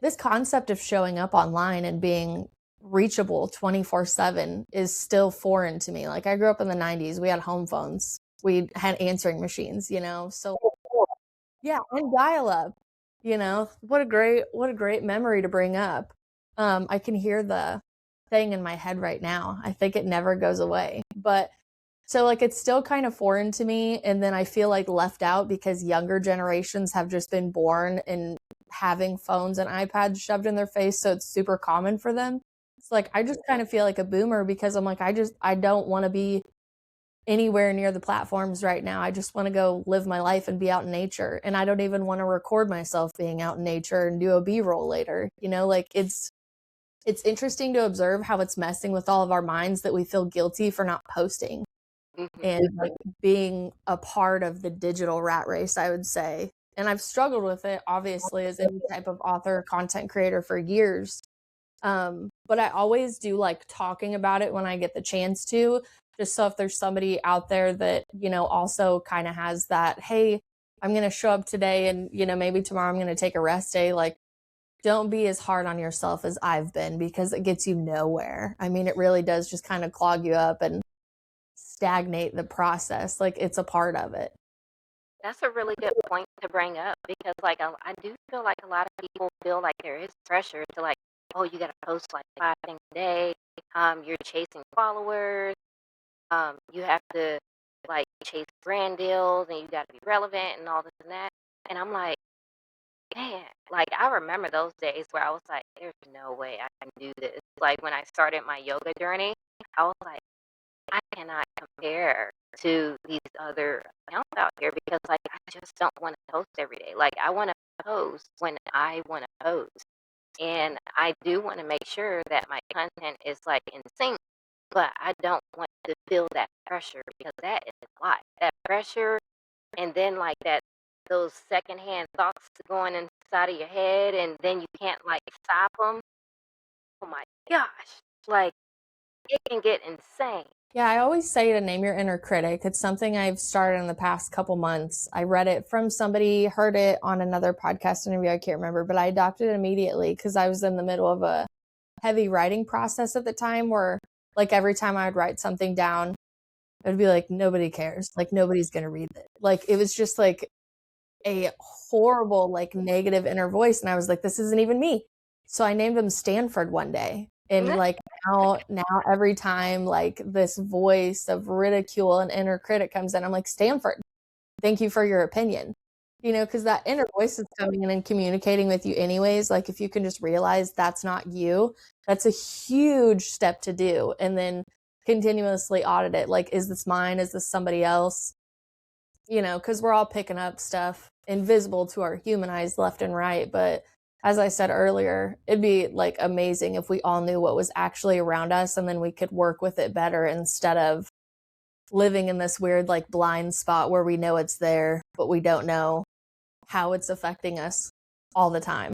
this concept of showing up online and being reachable 24/7 is still foreign to me. Like, I grew up in the 90s. We had home phones. We had answering machines, so yeah, and dial up, what a great memory to bring up. I can hear the thing in my head right now. I think it never goes away. But so like it's still kind of foreign to me, and then I feel like left out because younger generations have just been born and having phones and iPads shoved in their face, so it's super common for them. It's like I just kind of feel like a boomer because I'm like I don't want to be anywhere near the platforms right now. I just want to go live my life and be out in nature. And I don't even want to record myself being out in nature and do a B-roll later. Like it's interesting to observe how it's messing with all of our minds that we feel guilty for not posting and like being a part of the digital rat race, I would say. And I've struggled with it, obviously, as any type of author, content creator for years. But I always do like talking about it when I get the chance to, just so if there's somebody out there that, also kind of has that, hey, I'm going to show up today and, maybe tomorrow I'm going to take a rest day. Like, don't be as hard on yourself as I've been because it gets you nowhere. I mean, it really does just kind of clog you up and stagnate the process. Like, it's a part of it. That's a really good point to bring up because, like, I do feel like a lot of people feel like there is pressure to, like, oh, you got to post like 5 things a day. You're chasing followers. You have to like chase brand deals and you got to be relevant and all this and that. And I'm like, man, like I remember those days where I was like, there's no way I can do this. Like when I started my yoga journey, I was like, I cannot compare to these other accounts out here because like I just don't want to post every day. Like I want to post when I want to post. And I do want to make sure that my content is like in sync, but I don't want to feel that pressure because that is a lot. That pressure and then like that those secondhand thoughts going inside of your head and then you can't like stop them. Oh my gosh. Like it can get insane. Yeah, I always say to name your inner critic. It's something I've started in the past couple months. I read it from somebody, heard it on another podcast interview, I can't remember, but I adopted it immediately because I was in the middle of a heavy writing process at the time where like every time I would write something down, it would be like, nobody cares. Like nobody's going to read it. Like it was just like a horrible, like negative inner voice. And I was like, this isn't even me. So I named him Stanford one day. And like now every time like this voice of ridicule and inner critic comes in, I'm like, Stanford, thank you for your opinion. Because that inner voice is coming in and communicating with you anyways. Like if you can just realize that's not you, that's a huge step to do. And then continuously audit it. Like, is this mine? Is this somebody else? Because we're all picking up stuff invisible to our human eyes left and right. But as I said earlier, it'd be like amazing if we all knew what was actually around us and then we could work with it better instead of living in this weird like blind spot where we know it's there, but we don't know how it's affecting us all the time.